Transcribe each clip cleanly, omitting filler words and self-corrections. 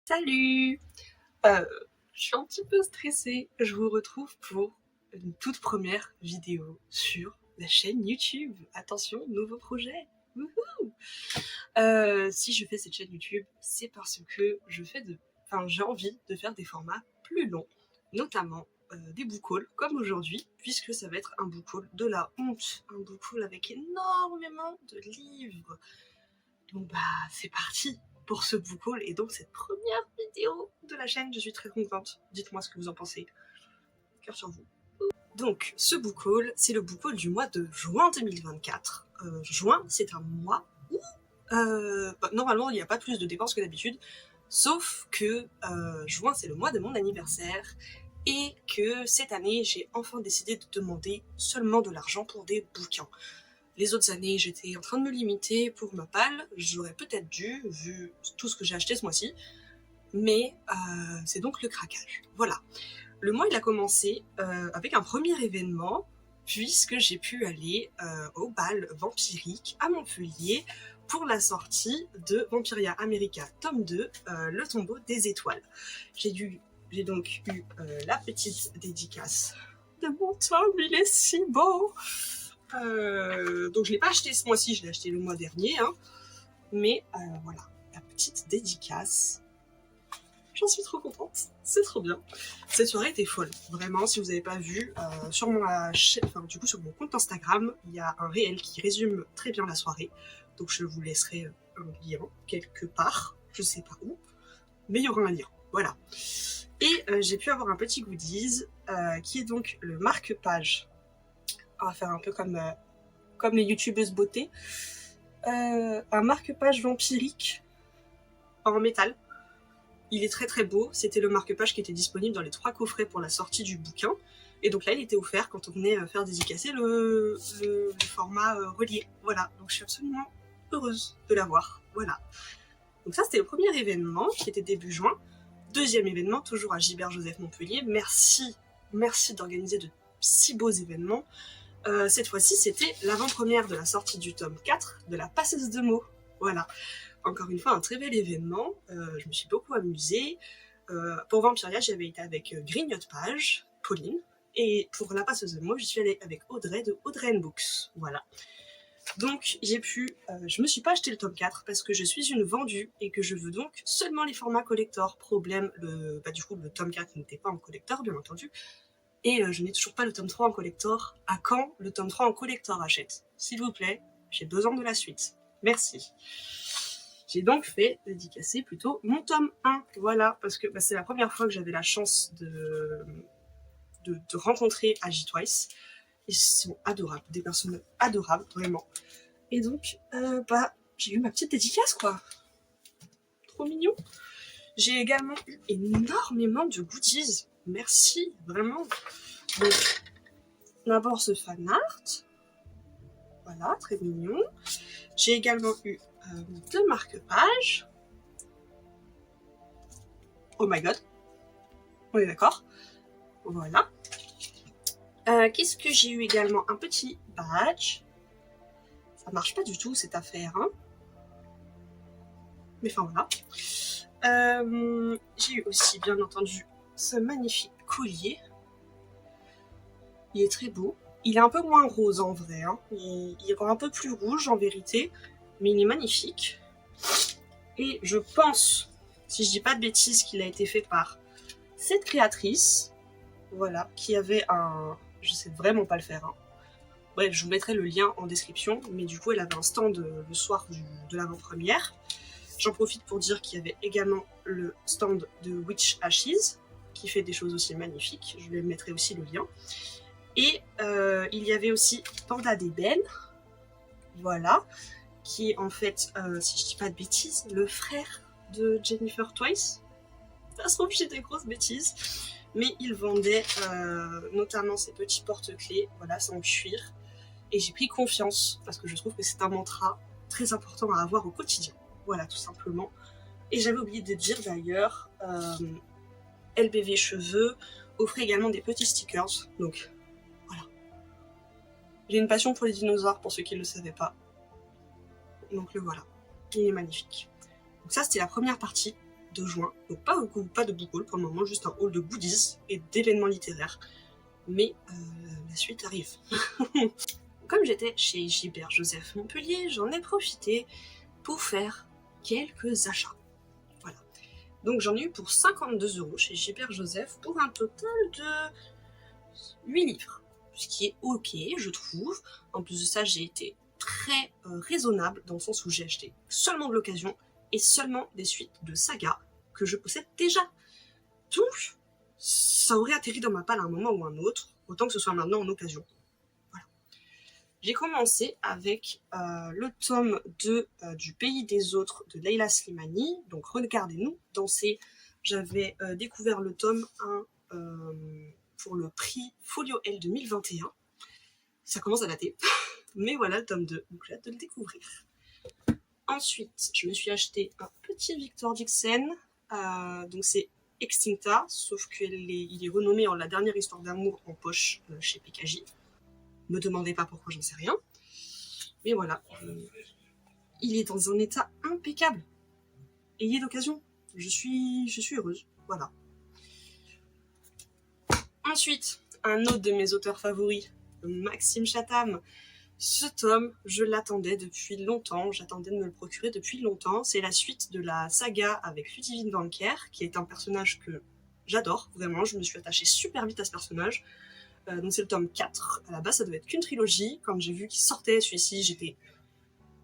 Salut! Je suis un petit peu stressée. Je vous retrouve pour une toute première vidéo sur la chaîne YouTube. Attention, nouveau projet! Wouhou! Si je fais cette chaîne YouTube, c'est parce que j'ai envie de faire des formats plus longs, notamment des book hauls comme aujourd'hui, puisque ça va être un book haul de la honte, un book haul avec énormément de livres. Donc c'est parti pour ce book haul et donc cette première vidéo de la chaîne. Je suis très contente. Dites-moi ce que vous en pensez. Cœur sur vous. Donc ce book haul, c'est le book haul du mois de juin 2024. Juin, c'est un mois où normalement il n'y a pas plus de dépenses que d'habitude, sauf que juin c'est le mois de mon anniversaire et que cette année j'ai enfin décidé de demander seulement de l'argent pour des bouquins. Les autres années, j'étais en train de me limiter pour ma palle, j'aurais peut-être dû, vu tout ce que j'ai acheté ce mois-ci, mais c'est donc le craquage. Voilà. Le mois, il a commencé avec un premier événement, puisque j'ai pu aller au bal vampirique à Montpellier pour la sortie de Vampiria America tome 2, Le tombeau des étoiles. J'ai donc eu la petite dédicace de mon tome, il est si beau! Donc je l'ai pas acheté ce mois-ci, je l'ai acheté le mois dernier, hein. Mais voilà, la petite dédicace. J'en suis trop contente, c'est trop bien. Cette soirée était folle, vraiment. Si vous n'avez pas vu, sur mon compte Instagram, il y a un réel qui résume très bien la soirée. Donc je vous laisserai un lien quelque part, je sais pas où, mais il y aura un lien. Voilà. Et j'ai pu avoir un petit goodies qui est donc le marque-page. On va faire un peu comme les youtubeuses beauté. Un marque-page vampirique en métal. Il est très très beau. C'était le marque-page qui était disponible dans les 3 coffrets pour la sortie du bouquin. Et donc là, il était offert quand on venait faire dédicacer le format relié. Voilà, donc je suis absolument heureuse de l'avoir. Voilà. Donc ça, c'était le premier événement qui était début juin. Deuxième événement, toujours à Gilbert-Joseph Montpellier. Merci d'organiser de si beaux événements. Cette fois-ci, c'était l'avant-première de la sortie du tome 4 de La Passeuse de mots. Voilà. Encore une fois, un très bel événement. Je me suis beaucoup amusée. Pour Vampiria, j'avais été avec Grignote-Page, Pauline. Et pour La Passeuse de mots, je suis allée avec Audrey de Audrey & Books. Voilà. Donc, je me suis pas acheté le tome 4 parce que je suis une vendue et que je veux donc seulement les formats collector. Problème, le tome 4 n'était pas en collector, bien entendu. Et je n'ai toujours pas le tome 3 en collector. À quand le tome 3 en collector achète? S'il vous plaît, j'ai besoin de la suite. Merci. J'ai donc fait dédicacer plutôt mon tome 1. Voilà, parce que c'est la première fois que j'avais la chance de rencontrer Agi Twice. Ils sont adorables, des personnes adorables, vraiment. Et donc, j'ai eu ma petite dédicace, quoi. Trop mignon. J'ai également eu énormément de goodies. Merci, vraiment. Donc, d'abord ce fan art. Voilà, très mignon. J'ai également eu 2 marque-pages. Oh my god. On est d'accord. Voilà. Qu'est-ce que j'ai eu également? Un petit badge. Ça marche pas du tout cette affaire, hein. Mais enfin voilà. J'ai eu aussi, bien entendu, ce magnifique collier. Il est très beau. Il est un peu moins rose en vrai, hein. Il est un peu plus rouge en vérité, mais il est magnifique. Et je pense, si je dis pas de bêtises, qu'il a été fait par cette créatrice, voilà, qui avait un... Je sais vraiment pas le faire, hein. Bref, je vous mettrai le lien en description, mais du coup, elle avait un stand le soir de l'avant-première. J'en profite pour dire qu'il y avait également le stand de Witch Ashes, qui fait des choses aussi magnifiques. Je lui mettrai aussi le lien. Et il y avait aussi Panda d'Ébène, voilà, qui est en fait, si je dis pas de bêtises, le frère de Jennifer Twice. Ça se trouve, j'ai des grosses bêtises. Mais il vendait notamment ces petits porte-clés, voilà, c'est en cuir. Et j'ai pris confiance, parce que je trouve que c'est un mantra très important à avoir au quotidien. Voilà, tout simplement. Et j'avais oublié de dire d'ailleurs, LBV Cheveux offrait également des petits stickers. Donc, voilà. J'ai une passion pour les dinosaures, pour ceux qui ne le savaient pas. Donc le voilà. Il est magnifique. Donc ça, c'était la première partie de juin, donc pas de book haul pour le moment, juste un haul de goodies et d'événements littéraires. Mais la suite arrive. Comme j'étais chez Gilbert Joseph Montpellier, j'en ai profité pour faire quelques achats. Voilà. Donc j'en ai eu pour 52 € chez Gilbert Joseph pour un total de 8 livres. Ce qui est ok, je trouve. En plus de ça, j'ai été très raisonnable dans le sens où j'ai acheté seulement de l'occasion et seulement des suites de sagas que je possède déjà. Donc, ça aurait atterri dans ma palle à un moment ou un autre, autant que ce soit maintenant en occasion. Voilà. J'ai commencé avec le tome 2 du Pays des Autres de Leila Slimani, donc Regardez-nous danser. J'avais découvert le tome 1 pour le prix Folio L 2021. Ça commence à dater, mais voilà le tome 2, donc j'ai hâte de le découvrir. Ensuite, je me suis acheté un petit Victor Dixon, donc c'est Extincta, sauf qu'il est renommé en La dernière histoire d'amour en poche chez PKJ. Me demandez pas pourquoi, j'en sais rien. Mais voilà, il est dans un état impeccable. Ayez l'occasion, je suis heureuse, voilà. Ensuite, un autre de mes auteurs favoris, Maxime Chatham. Ce tome, je l'attendais depuis longtemps, j'attendais de me le procurer depuis longtemps. C'est la suite de la saga avec Ludivine Banker, qui est un personnage que j'adore, vraiment, je me suis attachée super vite à ce personnage. Donc c'est le tome 4, à la base ça devait être qu'une trilogie, quand j'ai vu qu'il sortait celui-ci, j'étais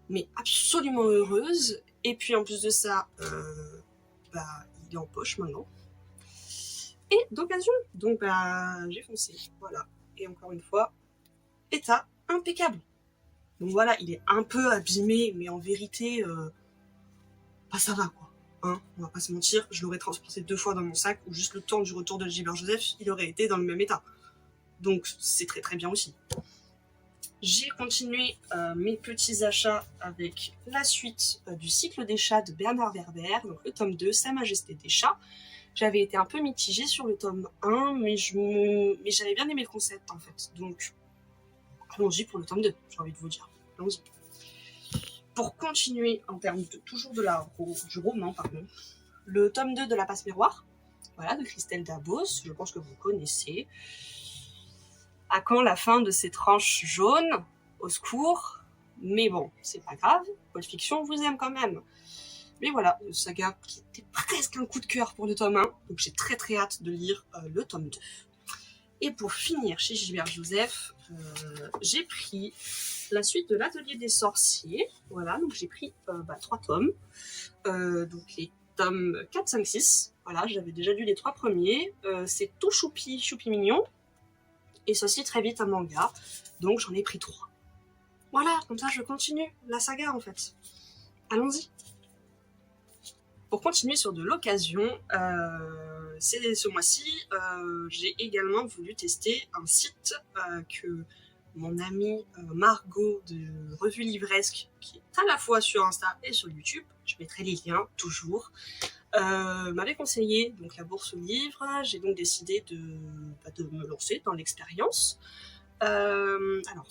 mais absolument heureuse, et puis en plus de ça, il est en poche maintenant. Et d'occasion, donc j'ai foncé, voilà. Et encore une fois, état impeccable. Donc voilà, il est un peu abîmé, mais en vérité, ça va quoi. Hein, on va pas se mentir, je l'aurais transporté 2 fois dans mon sac, ou juste le temps du retour de Gilbert Joseph, il aurait été dans le même état. Donc c'est très très bien aussi. J'ai continué mes petits achats avec la suite du cycle des chats de Bernard Werber, donc le tome 2, Sa Majesté des chats. J'avais été un peu mitigée sur le tome 1, mais j'avais bien aimé le concept en fait. Donc allons-y pour le tome 2, j'ai envie de vous dire. Allons-y. Pour continuer en termes de toujours du roman, le tome 2 de La Passe Miroir, voilà, de Christelle Dabos, je pense que vous connaissez. À quand la fin de ces tranches jaunes? Au secours. Mais bon, c'est pas grave, Pulp Fiction vous aime quand même. Mais voilà, le saga qui était presque un coup de cœur pour le tome 1, donc j'ai très très hâte de lire le tome 2. Et pour finir chez Gilbert Joseph, j'ai pris la suite de l'Atelier des sorciers. Voilà, donc j'ai pris 3 tomes. Donc les tomes 4, 5, 6. Voilà, j'avais déjà lu les 3 premiers. C'est tout choupi mignon. Et ceci très vite un manga. Donc j'en ai pris 3. Voilà, comme ça je continue la saga en fait. Allons-y. Pour continuer sur de l'occasion, ce mois-ci, j'ai également voulu tester un site que mon amie Margot de Revue Livresque, qui est à la fois sur Insta et sur YouTube, je mettrai les liens toujours, m'avait conseillé donc la bourse aux livres. J'ai donc décidé de me lancer dans l'expérience. Alors,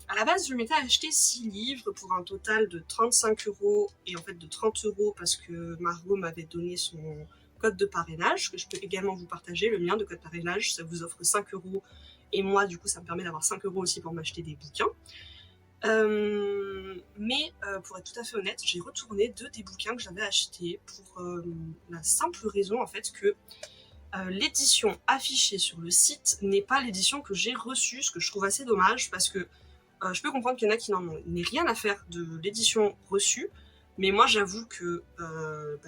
à la base, je m'étais acheté 6 livres pour un total de 35 € et en fait de 30 € parce que Margot m'avait donné son code de parrainage, que je peux également vous partager, le mien de code parrainage, ça vous offre 5 € et moi, du coup, ça me permet d'avoir 5 € aussi pour m'acheter des bouquins. Mais pour être tout à fait honnête, j'ai retourné 2 des bouquins que j'avais achetés pour la simple raison en fait que l'édition affichée sur le site n'est pas l'édition que j'ai reçue, ce que je trouve assez dommage parce que je peux comprendre qu'il y en a qui n'en ont rien à faire de l'édition reçue, mais moi j'avoue que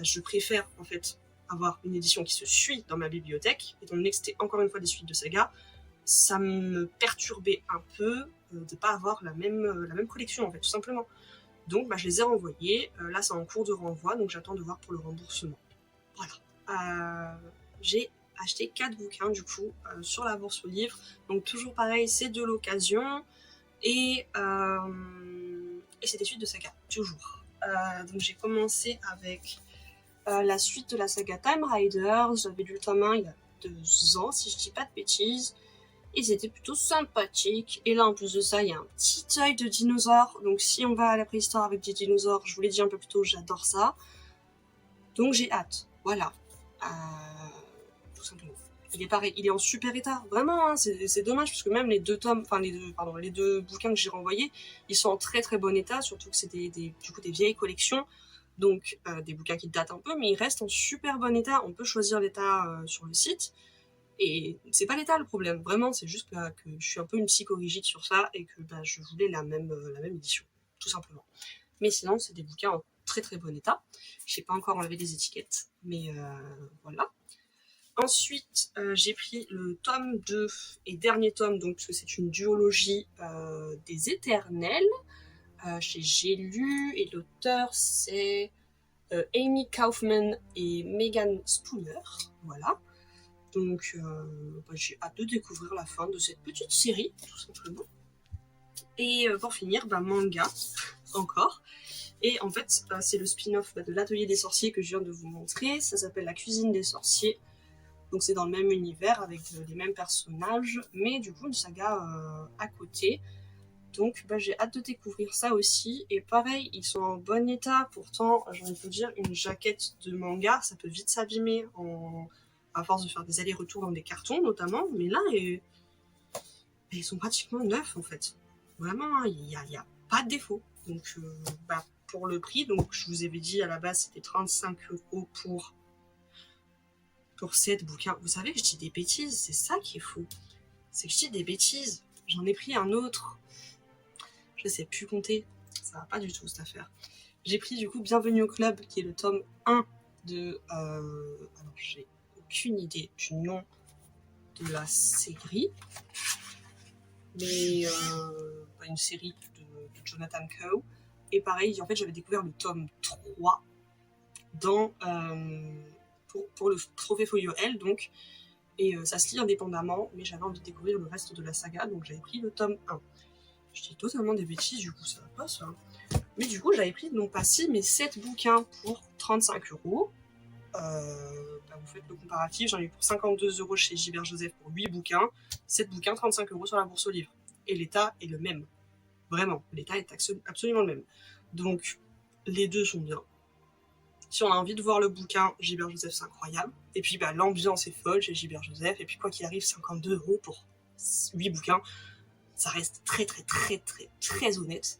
je préfère en fait avoir une édition qui se suit dans ma bibliothèque, étant donné que c'était encore une fois des suites de saga, ça me perturbait un peu de ne pas avoir la même collection en fait, tout simplement. Donc je les ai renvoyés, là c'est en cours de renvoi, donc j'attends de voir pour le remboursement. Voilà. J'ai acheté 4 bouquins du coup sur la bourse aux livres, donc toujours pareil, c'est de l'occasion. Et c'est des suites de saga, toujours. Donc j'ai commencé avec la suite de la saga Time Riders. J'avais lu le tome 1 il y a 2 ans, si je dis pas de bêtises. Et c'était plutôt sympathique. Et là, en plus de ça, il y a un petit œil de dinosaure. Donc si on va à la préhistoire avec des dinosaures, je vous l'ai dit un peu plus tôt, j'adore ça. Donc j'ai hâte, voilà, tout simplement. Il est pareil, il est en super état, vraiment, hein, c'est dommage, parce que même les deux tomes, enfin les deux bouquins que j'ai renvoyés, ils sont en très très bon état, surtout que c'est du coup des vieilles collections, donc des bouquins qui datent un peu, mais ils restent en super bon état. On peut choisir l'état sur le site, et c'est pas l'état le problème, vraiment, c'est juste que je suis un peu une psychorigide sur ça, et que je voulais la même édition, tout simplement. Mais sinon, c'est des bouquins en très très bon état. J'ai pas encore enlevé les étiquettes, mais voilà. Ensuite, j'ai pris le tome 2 et dernier tome, donc, parce que c'est une duologie des Éternels, chez J'ai lu, et l'auteur c'est Amy Kaufman et Megan Spooner, voilà. Donc j'ai hâte de découvrir la fin de cette petite série, tout simplement. Et pour finir, manga, encore. Et en fait, c'est le spin-off de l'Atelier des Sorciers que je viens de vous montrer, ça s'appelle La Cuisine des Sorciers. Donc c'est dans le même univers, avec les mêmes personnages, mais du coup une saga à côté. Donc j'ai hâte de découvrir ça aussi. Et pareil, ils sont en bon état. Pourtant, j'ai envie de vous dire, une jaquette de manga, ça peut vite s'abîmer à force de faire des allers-retours dans des cartons notamment. Mais là, ils sont pratiquement neufs en fait. Vraiment, il n'y a pas de défaut. Donc pour le prix, donc je vous avais dit à la base c'était 35 € pour 7 bouquins. Vous savez que je dis des bêtises, c'est ça qui est fou. C'est que je dis des bêtises. J'en ai pris un autre. Je sais plus compter. Ça va pas du tout cette affaire. J'ai pris du coup Bienvenue au Club, qui est le tome 1 de... alors j'ai aucune idée du nom de la série. Mais une série de Jonathan Coe. Et pareil, en fait j'avais découvert le tome 3 dans... pour le Trophée Folio L, donc, et ça se lit indépendamment, mais j'avais envie de découvrir le reste de la saga, donc j'avais pris le tome 1. Je dis totalement des bêtises, du coup ça va pas ça. Mais du coup j'avais pris non pas 6 mais 7 bouquins pour 35 €. Vous faites le comparatif, j'en ai eu pour 52 € chez Gilbert Joseph pour 8 bouquins, 7 bouquins, 35 € sur la bourse aux livres. Et l'état est le même. Vraiment, l'état est absolument le même. Donc les deux sont bien. Si on a envie de voir le bouquin, Gilbert Joseph, c'est incroyable. Et puis l'ambiance est folle chez Gilbert Joseph. Et puis quoi qu'il arrive, 52 € pour 8 bouquins, ça reste très très très très très honnête.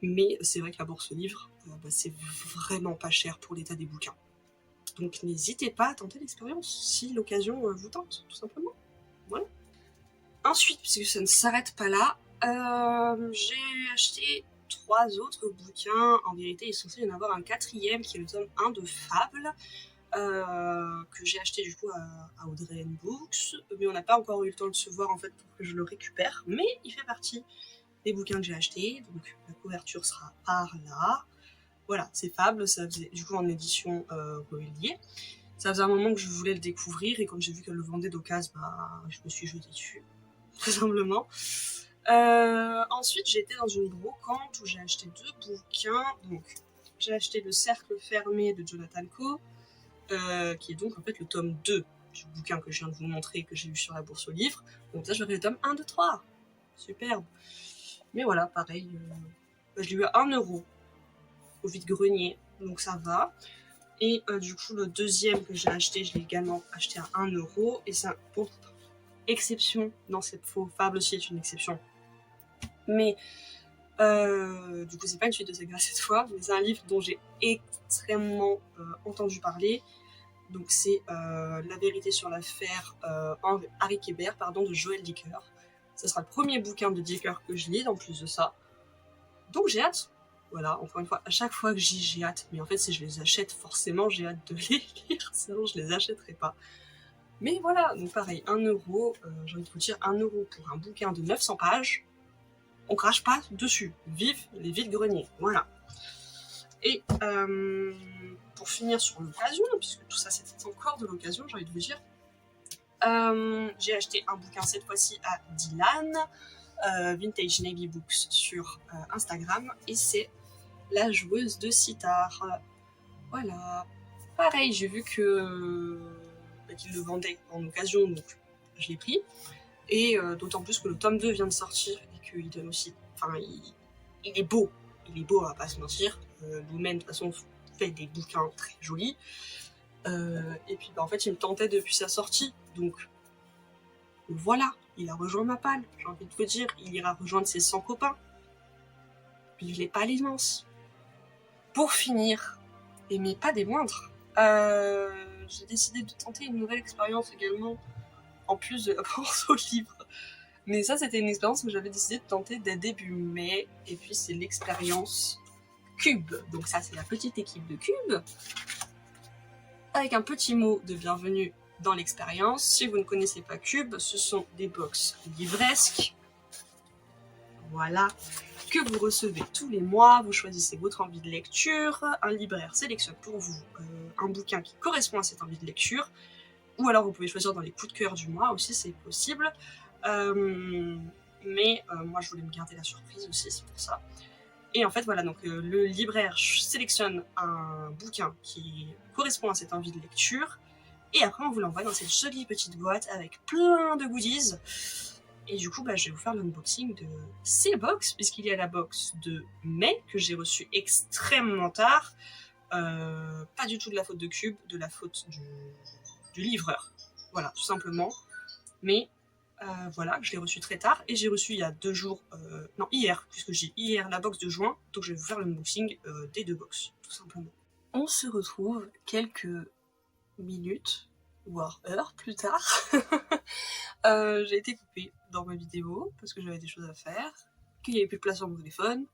Mais c'est vrai que la bourse aux livres, c'est vraiment pas cher pour l'état des bouquins. Donc n'hésitez pas à tenter l'expérience si l'occasion vous tente, tout simplement. Voilà. Ensuite, puisque ça ne s'arrête pas là, j'ai acheté 3 autres bouquins. En vérité, il est censé y en avoir un 4e qui est le tome 1 de Fable, que j'ai acheté du coup à Audrey Books, mais on n'a pas encore eu le temps de se voir en fait pour que je le récupère, mais il fait partie des bouquins que j'ai achetés, donc la couverture sera par là. Voilà, c'est Fable, ça faisait du coup en édition reliée. Ça faisait un moment que je voulais le découvrir, et quand j'ai vu qu'elle le vendait d'occasion, je me suis jetée dessus, tout simplement. Ensuite, j'ai été dans une brocante où j'ai acheté 2 bouquins. Donc, j'ai acheté Le Cercle Fermé de Jonathan Coe, qui est donc en fait le tome 2 du bouquin que je viens de vous montrer, que j'ai eu sur la bourse aux livres. Donc ça, j'aurai le tome 1, 2, 3. Superbe. Mais voilà, pareil, je l'ai eu à 1 € au vide-grenier, donc ça va. Et du coup, le deuxième que j'ai acheté, je l'ai également acheté à 1 €. Et c'est pour exception, non, c'est faux, Fable aussi est une exception. Mais du coup, c'est pas une suite de saga cette fois, mais c'est un livre dont j'ai extrêmement entendu parler. Donc c'est La vérité sur l'affaire Harry Kéber, de Joël Dicker. Ce sera le premier bouquin de Dicker que je lis, en plus de ça. Donc j'ai hâte. Voilà, encore une fois, à chaque fois que j'ai hâte. Mais en fait, si je les achète, forcément, j'ai hâte de les lire, sinon je les achèterai pas. Mais voilà, donc pareil, 1 €, j'ai envie de vous dire, 1 € pour un bouquin de 900 pages, on crache pas dessus. Vive les vides-greniers, voilà. Et pour finir sur l'occasion, puisque tout ça c'était encore de l'occasion, j'ai envie de vous dire, j'ai acheté un bouquin cette fois-ci à Dylan, Vintage Navy Books sur Instagram, et c'est La joueuse de sitar. Voilà. Pareil, j'ai vu que qu'il le vendait en occasion, donc je l'ai pris. Et d'autant plus que le tome 2 vient de sortir et qu'il donne aussi... Enfin, il est beau. Il est beau, on va pas se mentir. Lumen, de toute façon, des bouquins très jolis. Et puis en fait il me tentait depuis sa sortie, donc voilà, il a rejoint ma palle, j'ai envie de vous dire, il ira rejoindre ses 100 copains. Vive les pales immenses. Pour finir, mais pas des moindres, j'ai décidé de tenter une nouvelle expérience également, en plus de la course au livre. Mais ça, c'était une expérience que j'avais décidé de tenter dès début mai, et puis c'est l'expérience Cube. Donc ça, c'est la petite équipe de Cube, avec un petit mot de bienvenue dans l'expérience. Si vous ne connaissez pas Cube, ce sont des box livresques, voilà, que vous recevez tous les mois. Vous choisissez votre envie de lecture, un libraire sélectionne pour vous un bouquin qui correspond à cette envie de lecture, ou alors vous pouvez choisir dans les coups de cœur du mois aussi, c'est possible. Mais moi je voulais me garder la surprise aussi, c'est pour ça. Et en fait voilà, donc le libraire sélectionne un bouquin qui correspond à cette envie de lecture, et après on vous l'envoie dans cette jolie petite boîte avec plein de goodies. Et du coup, je vais vous faire l'unboxing de ces box, puisqu'il y a la box de mai, que j'ai reçue extrêmement tard. Pas du tout de la faute de Cube, de la faute du livreur. Voilà, tout simplement. Mais voilà, je l'ai reçue très tard, et j'ai reçu il y a 2 jours, non, hier, puisque j'ai hier la box de juin, donc je vais vous faire l'unboxing des 2 box, tout simplement. On se retrouve quelques minutes, voire heures plus tard. J'ai été coupée dans ma vidéo parce que j'avais des choses à faire, qu'il n'y avait plus de place sur mon téléphone.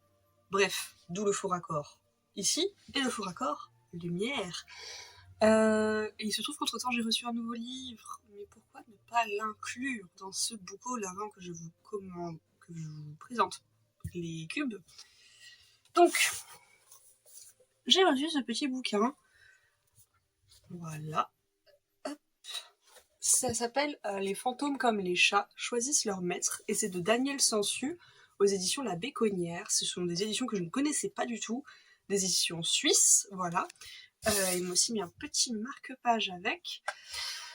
Bref, d'où le faux raccord ici, et le faux raccord lumière. Et il se trouve qu'entre temps j'ai reçu un nouveau livre, mais pourquoi ne pas l'inclure dans ce book haul avant que je vous présente les cubes. Donc, j'ai reçu ce petit bouquin. Voilà. Hop. Ça s'appelle Les fantômes comme les chats choisissent leur maître, et c'est de Daniel Sansu aux éditions La Béconnière. Ce sont des éditions que je ne connaissais pas du tout, des éditions suisses, voilà. Il m'a aussi mis un petit marque-page avec.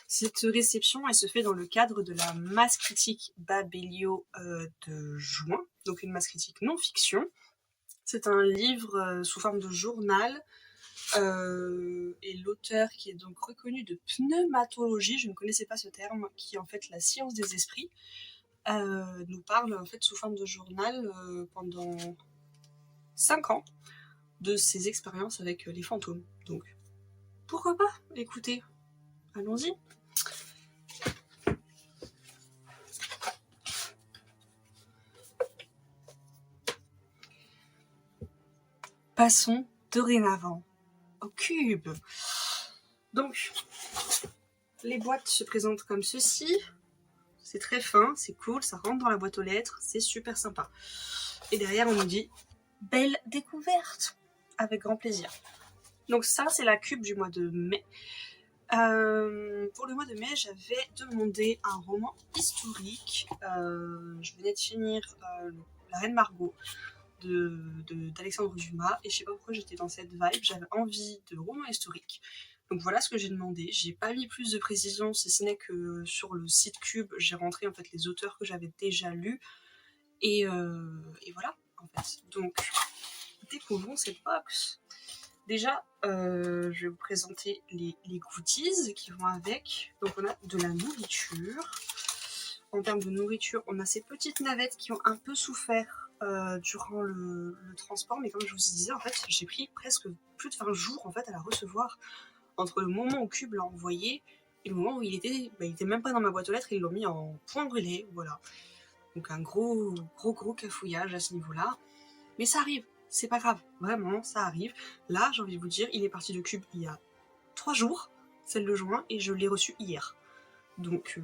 Cette réception, elle se fait dans le cadre de la masse critique Babelio de juin, donc une masse critique non-fiction. C'est un livre sous forme de journal, et l'auteur, qui est donc reconnu de pneumatologie, je ne connaissais pas ce terme, qui est en fait la science des esprits, nous parle en fait sous forme de journal pendant 5 ans de ses expériences avec les fantômes. Donc pourquoi pas, écoutez, allons-y. Passons dorénavant au cube. Donc, les boîtes se présentent comme ceci. C'est très fin, c'est cool, ça rentre dans la boîte aux lettres, c'est super sympa. Et derrière, on nous dit « Belle découverte !» avec grand plaisir. Donc ça, c'est la cube du mois de mai. Pour le mois de mai, j'avais demandé un roman historique. Je venais de finir La Reine Margot d'Alexandre Dumas, et je sais pas pourquoi j'étais dans cette vibe, j'avais envie de roman historique. Donc voilà ce que j'ai demandé. J'ai pas mis plus de précision, si ce n'est que sur le site Cube, j'ai rentré en fait les auteurs que j'avais déjà lus, et voilà en fait. Donc découvrons cette box. Déjà, je vais vous présenter les goodies qui vont avec. Donc on a de la nourriture. En termes de nourriture, on a ces petites navettes qui ont un peu souffert durant le transport, mais comme je vous disais, en fait, j'ai pris presque plus de 20 jours en fait à la recevoir, entre le moment où Cube l'a envoyé et le moment où il était même pas dans ma boîte aux lettres, ils l'ont mis en point brûlé, voilà. Donc un gros cafouillage à ce niveau-là, mais ça arrive, c'est pas grave, vraiment, ça arrive. Là, j'ai envie de vous dire, il est parti de Cube il y a 3 jours, celle de juin, et je l'ai reçu hier. Donc,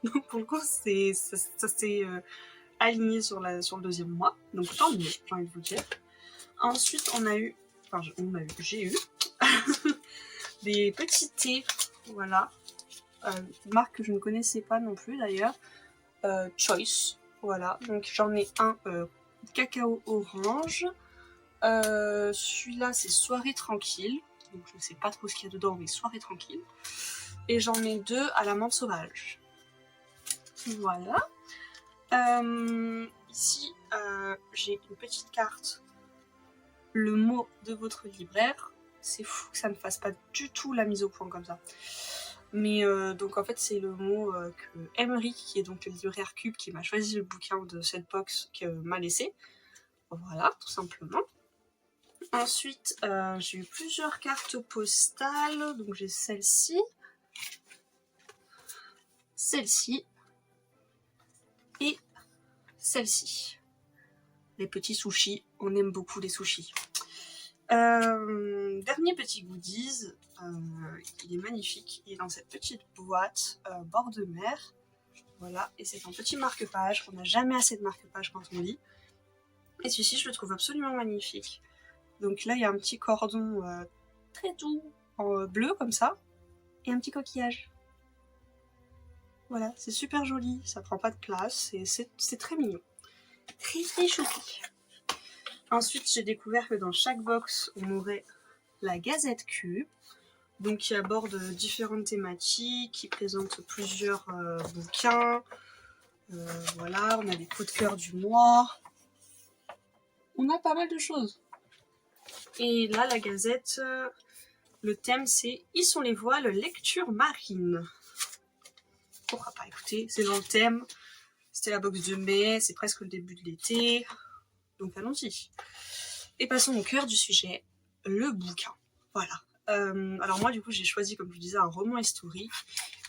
donc pour le coup, ça s'est aligné sur le 2e mois, donc tant mieux, j'ai envie de vous dire. Ensuite, j'ai eu des petits thés, voilà, marque que je ne connaissais pas non plus d'ailleurs, Choice, voilà, donc j'en ai un cacao orange, celui-là c'est soirée tranquille, donc je ne sais pas trop ce qu'il y a dedans, mais soirée tranquille, et j'en ai 2 à la menthe sauvage, voilà. Ici, j'ai une petite carte, le mot de votre libraire, c'est fou que ça ne fasse pas du tout la mise au point comme ça. Mais donc en fait c'est le mot que Emeric, qui est donc le libraire Cube, qui m'a choisi le bouquin de cette box, que m'a laissé. Voilà, tout simplement. Ensuite j'ai eu plusieurs cartes postales, donc j'ai celle-ci, celle-ci et celle-ci. Les petits sushis, on aime beaucoup les sushis. Dernier petit goodies, il est magnifique, il est dans cette petite boîte bord de mer, voilà, et c'est un petit marque-page, on n'a jamais assez de marque-page quand on lit, et celui-ci je le trouve absolument magnifique. Donc là il y a un petit cordon très doux, en bleu comme ça, et un petit coquillage. Voilà, c'est super joli, ça prend pas de place, et c'est très mignon. Très très choupi. Ensuite, j'ai découvert que dans chaque box, on aurait la Gazette Cube, donc qui aborde différentes thématiques, qui présente plusieurs bouquins. Voilà, on a des coups de cœur du mois. On a pas mal de choses. Et là, la Gazette, le thème c'est « Ils sont les voiles, lecture marine ». Pourquoi pas, écoutez, c'est dans le thème. C'était la box de mai, c'est presque le début de l'été. Donc allons-y. Et passons au cœur du sujet, le bouquin. Voilà. Alors moi du coup j'ai choisi, comme je vous disais, un roman historique.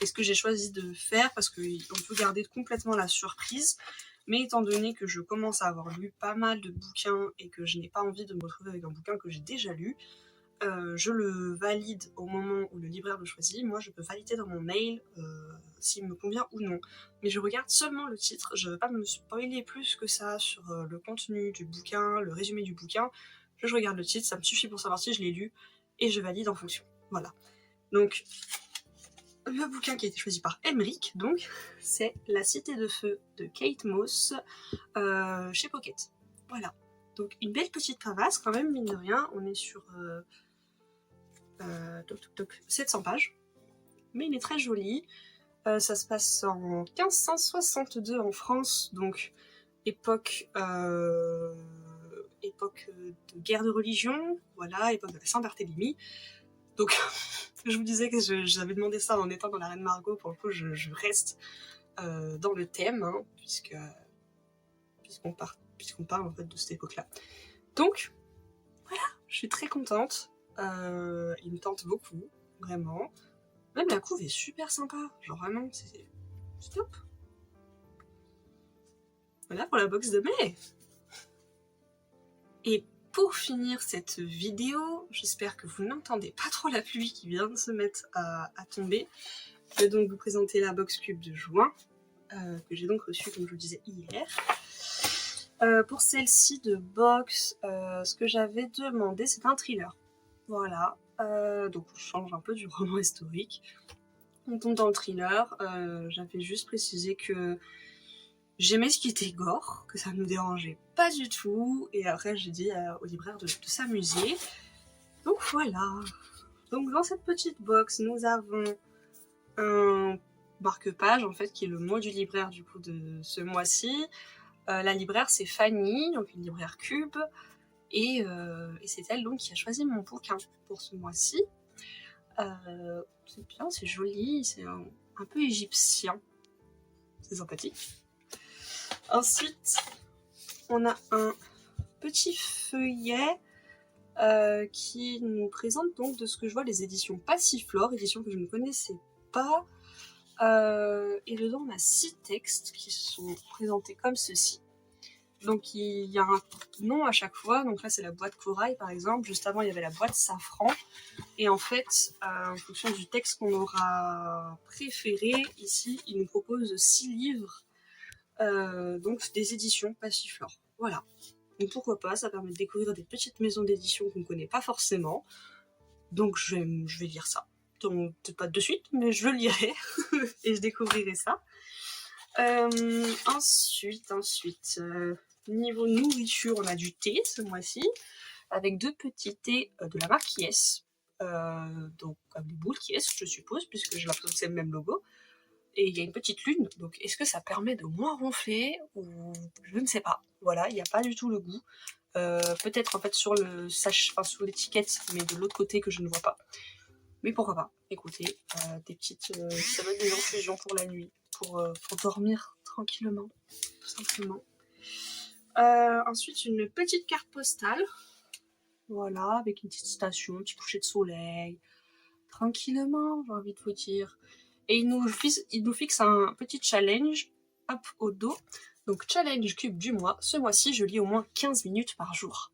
Et ce que j'ai choisi de faire, parce qu'on peut garder complètement la surprise, mais étant donné que je commence à avoir lu pas mal de bouquins et que je n'ai pas envie de me retrouver avec un bouquin que j'ai déjà lu, je le valide au moment où le libraire le choisit. Moi je peux valider dans mon mail s'il me convient ou non. Mais je regarde seulement le titre, je ne veux pas me spoiler plus que ça sur le contenu du bouquin, le résumé du bouquin. Je regarde le titre, ça me suffit pour savoir si je l'ai lu, et je valide en fonction. Voilà. Donc, le bouquin qui a été choisi par Emeric, donc, c'est La Cité de Feu de Kate Moss, chez Pocket. Voilà. Donc, une belle petite cravasse, quand même, mine de rien. On est sur 700 pages. Mais il est très joli. Ça se passe en 1562 en France, donc époque de guerre de religion, voilà, époque de la Saint-Barthélemy. Donc je vous disais que j'avais demandé ça en étant dans la Reine Margot, pour le coup je reste dans le thème, hein, puisqu'on parle en fait de cette époque-là. Donc voilà, je suis très contente, il me tente beaucoup, vraiment. Même la couve est super sympa, genre vraiment, c'est top. Voilà pour la box de mai. Et pour finir cette vidéo, j'espère que vous n'entendez pas trop la pluie qui vient de se mettre à tomber. Je vais donc vous présenter la box cube de juin, que j'ai donc reçue, comme je vous disais, hier. Pour celle-ci de box, ce que j'avais demandé, c'est un thriller. Voilà, donc on change un peu du roman historique. On tombe dans le thriller, j'avais juste précisé que j'aimais ce qui était gore, que ça ne me dérangeait pas du tout, et après j'ai dit au libraire de s'amuser. Donc voilà. Donc dans cette petite box, nous avons un marque-page en fait qui est le mot du libraire du coup de ce mois-ci. La libraire c'est Fanny, donc une libraire Cube, et c'est elle donc qui a choisi mon bouquin pour ce mois-ci. C'est bien, c'est joli, c'est un peu égyptien, c'est sympathique. Ensuite, on a un petit feuillet qui nous présente donc, de ce que je vois, les éditions Passiflore, éditions que je ne connaissais pas. Et dedans, on a 6 textes qui sont présentés comme ceci. Donc il y a un nom à chaque fois, donc là c'est la boîte corail par exemple, juste avant il y avait la boîte safran, et en fait en fonction du texte qu'on aura préféré, ici il nous propose 6 livres, donc des éditions Passiflore, voilà. Donc pourquoi pas, ça permet de découvrir des petites maisons d'édition qu'on ne connaît pas forcément, donc je vais lire ça, donc peut-être pas de suite, mais je le lirai, et je découvrirai ça. Ensuite, niveau nourriture, on a du thé ce mois-ci, avec 2 petits thés de la marque Yes, donc comme des boules Yes, je suppose, puisque j'ai l'impression que c'est le même logo. Et il y a une petite lune, donc est-ce que ça permet de moins ronfler, ou je ne sais pas. Voilà, il n'y a pas du tout le goût, Peut-être en fait sur le enfin sur l'étiquette, mais de l'autre côté que je ne vois pas. Mais pourquoi pas, écoutez, des petites... ça va être des infusions pour la nuit, pour dormir tranquillement, tout simplement. Ensuite, une petite carte postale, voilà, avec une petite station, un petit coucher de soleil, tranquillement, j'ai envie de vous dire. Et il nous fixe un petit challenge, hop, au dos. Donc, challenge cube du mois. Ce mois-ci, je lis au moins 15 minutes par jour.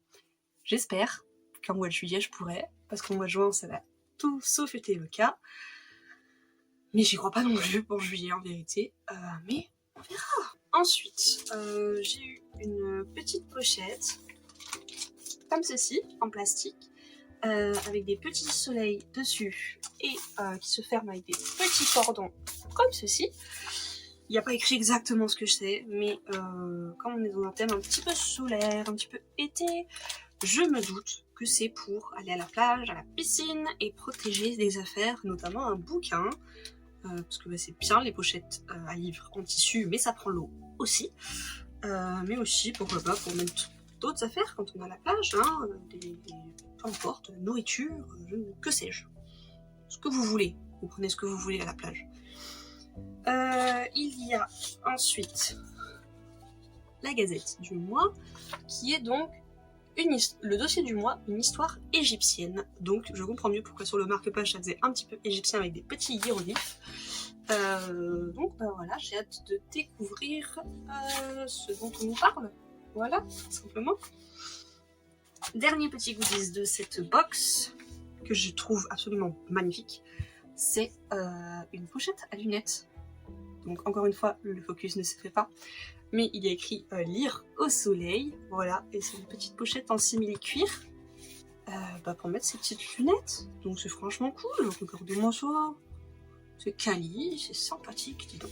J'espère qu'en mois de juillet, je pourrai, parce qu'en mois de juin, ça va tout sauf été le cas. Mais j'y crois pas non plus pour juillet, en vérité. Mais on verra. Ensuite, j'ai eu une petite pochette, comme ceci, en plastique, avec des petits soleils dessus et qui se ferment avec des petits cordons comme ceci. Il n'y a pas écrit exactement ce que c'est, mais comme on est dans un thème un petit peu solaire, un petit peu été, je me doute que c'est pour aller à la plage, à la piscine et protéger des affaires, notamment un bouquin, parce que c'est bien les pochettes à livres en tissu, mais ça prend l'eau aussi. Mais aussi, pourquoi pas, pour mettre d'autres affaires quand on est à la plage, hein, peu importe, nourriture, que sais-je. Ce que vous voulez, vous prenez ce que vous voulez à la plage. Il y a ensuite la Gazette du mois, qui est donc le dossier du mois, une histoire égyptienne. Donc je comprends mieux pourquoi sur le marque-page ça faisait un petit peu égyptien avec des petits hiéroglyphes. Donc voilà, j'ai hâte de découvrir ce dont on nous parle. Voilà, tout simplement. Dernier petit goodies de cette box, que je trouve absolument magnifique, c'est une pochette à lunettes. Donc encore une fois, le focus ne se fait pas, mais il y a écrit lire au soleil, voilà, et c'est une petite pochette en simili-cuir pour mettre ces petites lunettes. Donc c'est franchement cool, regardez-moi ça. C'est quali, c'est sympathique, dis donc.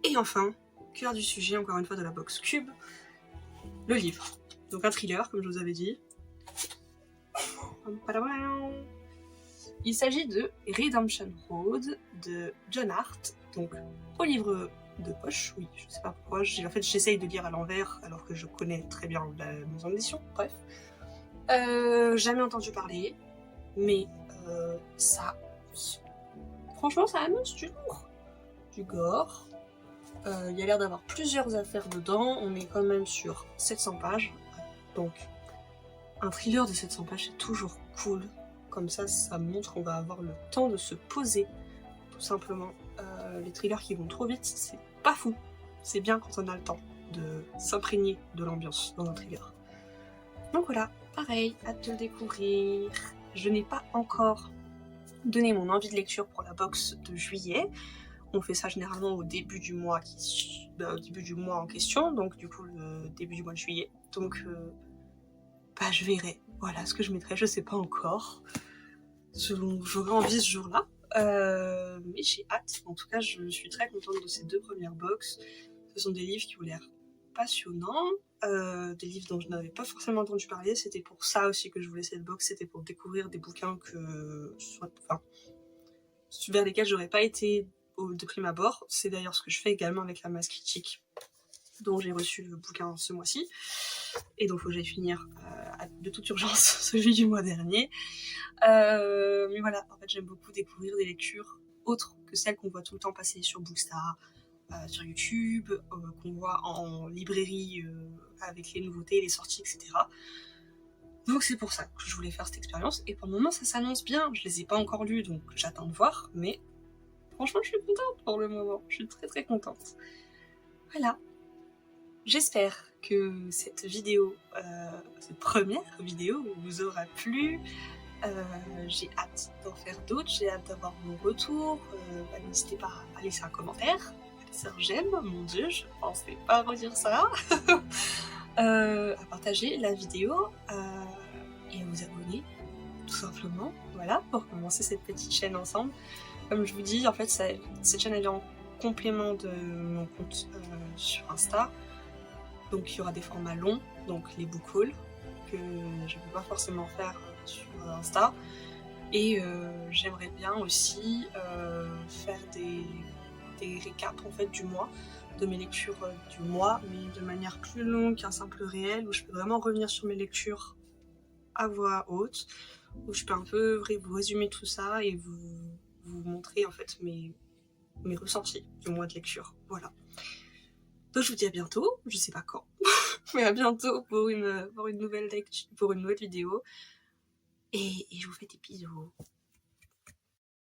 Et enfin, cœur du sujet, encore une fois de la box Cube, le livre. Donc un thriller, comme je vous avais dit. Il s'agit de Redemption Road de John Hart, donc au livre de poche, oui, je sais pas pourquoi, en fait j'essaye de lire à l'envers alors que je connais très bien la maison d'édition, bref. Jamais entendu parler, mais ça, franchement ça annonce du lourd, du gore. Il y a l'air d'avoir plusieurs affaires dedans, on est quand même sur 700 pages, donc un thriller de 700 pages c'est toujours cool. Comme ça montre qu'on va avoir le temps de se poser, tout simplement. Les thrillers qui vont trop vite, c'est pas fou. C'est bien quand on a le temps de s'imprégner de l'ambiance dans un thriller. Donc voilà, pareil, hâte de le découvrir. Je n'ai pas encore donné mon envie de lecture pour la box de juillet. On fait ça généralement au début du mois, en question, donc du coup le début du mois de juillet. Donc je verrai. Voilà ce que je mettrai, je sais pas encore. J'aurai envie ce jour-là. Mais j'ai hâte. En tout cas, je suis très contente de ces deux premières box. Ce sont des livres qui ont l'air passionnants. Des livres dont je n'avais pas forcément entendu parler. C'était pour ça aussi que je voulais cette box. C'était pour découvrir des bouquins vers lesquels j'aurais pas été de prime abord. C'est d'ailleurs ce que je fais également avec la masse critique, dont j'ai reçu le bouquin ce mois-ci. Et donc il faut que j'aille finir de toute urgence celui du mois dernier. Mais voilà, en fait j'aime beaucoup découvrir des lectures autres que celles qu'on voit tout le temps passer sur Bookstar, sur YouTube, qu'on voit en librairie avec les nouveautés, les sorties, etc. Donc c'est pour ça que je voulais faire cette expérience, et pour le moment ça s'annonce bien. Je les ai pas encore lus, donc j'attends de voir, mais franchement je suis contente pour le moment, je suis très très contente. Voilà. J'espère que cette vidéo, cette première vidéo vous aura plu. J'ai hâte d'en faire d'autres, j'ai hâte d'avoir vos retours. N'hésitez pas à laisser un commentaire, à laisser un j'aime, mon dieu, je pensais pas redire ça. À partager la vidéo et à vous abonner, tout simplement, voilà, pour commencer cette petite chaîne ensemble. Comme je vous dis, en fait, cette chaîne elle est en complément de mon compte sur Insta. Donc il y aura des formats longs, donc les book hauls, que je ne peux pas forcément faire sur Insta. Et j'aimerais bien aussi faire des récaps en fait, du mois, de mes lectures du mois, mais de manière plus longue qu'un simple réel, où je peux vraiment revenir sur mes lectures à voix haute, où je peux un peu vous résumer tout ça et vous montrer en fait mes ressentis du mois de lecture. Voilà. Donc je vous dis à bientôt, je sais pas quand, mais à bientôt pour une nouvelle lecture, pour une nouvelle vidéo. Et je vous fais des bisous.